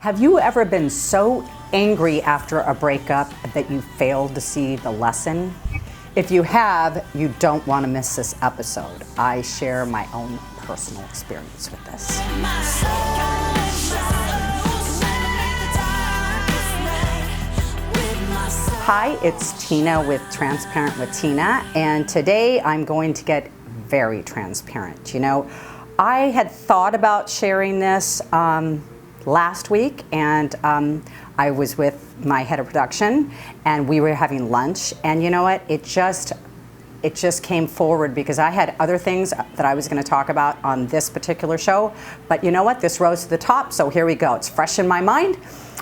Have you ever been so angry after a breakup that you failed to see the lesson? If you have, you don't want to miss this episode. I share my own personal experience with this. Hi, it's Tina with Transparent with Tina, and today I'm going to get very transparent. You know, I had thought about sharing this last week, and I was with my head of production and we were having lunch, and you know what, it just came forward because I had other things that I was going to talk about on this particular show, but you know what, this rose to the top, so here we go. It's fresh in my mind.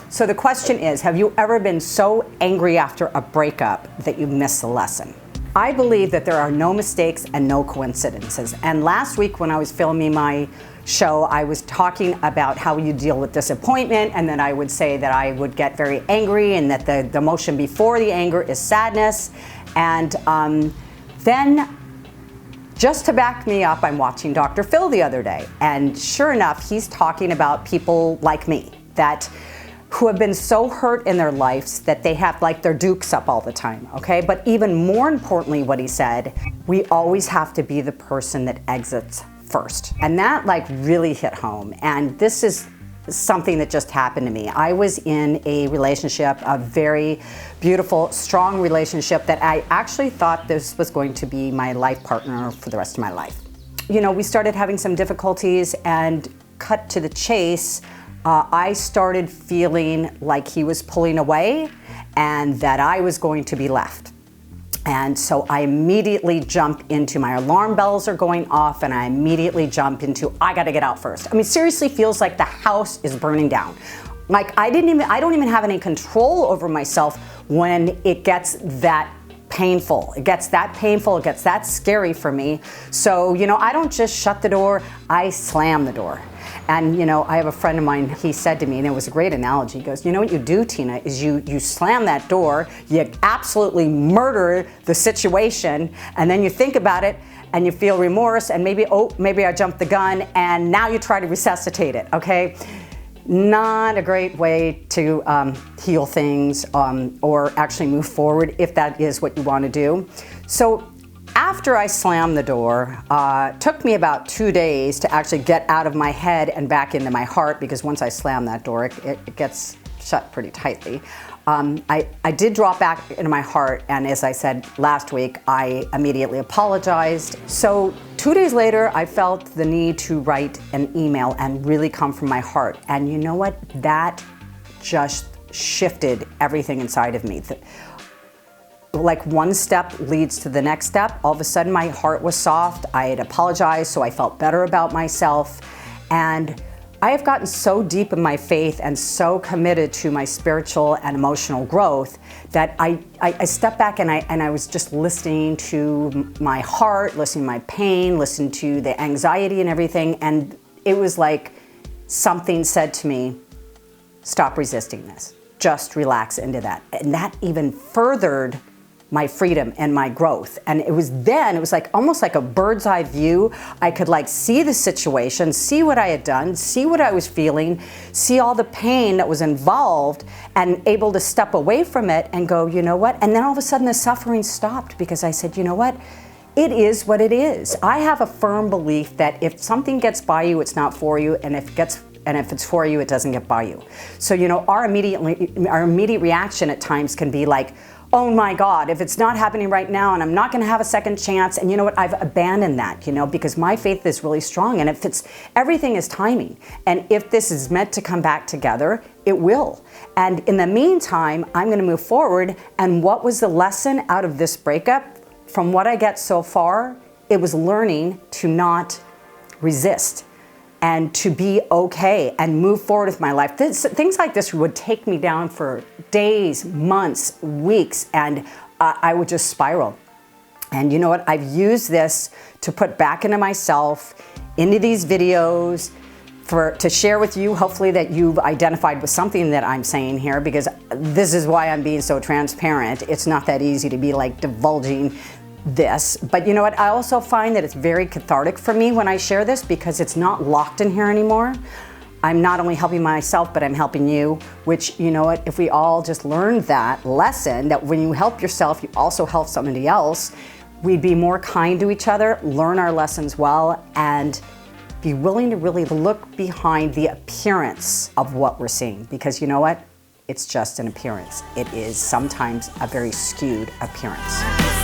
So the question is, have you ever been so angry after a breakup that you missed the lesson? I believe that there are no mistakes and no coincidences, and last week when I was filming my show, I was talking about how you deal with disappointment, and then I would say that I would get very angry and that the emotion before the anger is sadness. And then just to back me up, I'm watching Dr. Phil the other day, and sure enough, he's talking about people like me who have been so hurt in their lives that they have like their dukes up all the time, okay? But even more importantly, what he said, we always have to be the person that exits first. And that like really hit home. And this is something that just happened to me. I was in a relationship, a very beautiful, strong relationship that I actually thought this was going to be my life partner for the rest of my life. You know, we started having some difficulties, and cut to the chase, I started feeling like he was pulling away and that I was going to be left. And so I immediately jump into, my alarm bells are going off, and I immediately jump into, I gotta get out first. I mean, seriously feels like the house is burning down. Like I don't even have any control over myself when it gets that painful. It gets that painful, it gets that scary for me. So, you know, I don't just shut the door, I slam the door. And you know, I have a friend of mine, he said to me, and it was a great analogy, he goes, you know what you do, Tina, is you slam that door, you absolutely murder the situation, and then you think about it, and you feel remorse, and maybe I jumped the gun, and now you try to resuscitate it, okay? Not a great way to heal things or actually move forward if that is what you want to do. So after I slammed the door, took me about 2 days to actually get out of my head and back into my heart, because once I slam that door, it gets shut pretty tightly. I did drop back into my heart, and as I said last week, I immediately apologized. So 2 days later, I felt the need to write an email and really come from my heart. And you know what? That just shifted everything inside of me. Like one step leads to the next step. All of a sudden my heart was soft. I had apologized, so I felt better about myself. And I have gotten so deep in my faith and so committed to my spiritual and emotional growth that I stepped back and I was just listening to my heart, listening to my pain, listening to the anxiety and everything. And it was like something said to me, stop resisting this. Just relax into that. And that even furthered my freedom and my growth. And it was like almost like a bird's eye view. I could like see the situation, see what I had done, see what I was feeling, see all the pain that was involved, and able to step away from it and go, you know what? And then all of a sudden the suffering stopped, because I said, you know what? It is what it is. I have a firm belief that if something gets by you, it's not for you, and if it's for you, it doesn't get by you. So, you know, our immediate reaction at times can be like, oh my God, if it's not happening right now and I'm not gonna have a second chance, and you know what, I've abandoned that, you know, because my faith is really strong, and everything is timing. And if this is meant to come back together, it will. And in the meantime, I'm gonna move forward. And what was the lesson out of this breakup? From what I get so far, it was learning to not resist and to be okay and move forward with my life. Things like this would take me down for days, months, weeks, and I would just spiral. And you know what? I've used this to put back into myself, into these videos, to share with you, hopefully that you've identified with something that I'm saying here, because this is why I'm being so transparent. It's not that easy to be like divulging this, but you know what, I also find that it's very cathartic for me when I share this, because it's not locked in here anymore. I'm not only helping myself, but I'm helping you, which, you know what, if we all just learned that lesson, that when you help yourself, you also help somebody else, we'd be more kind to each other, learn our lessons well, and be willing to really look behind the appearance of what we're seeing. Because you know what? It's just an appearance. It is sometimes a very skewed appearance.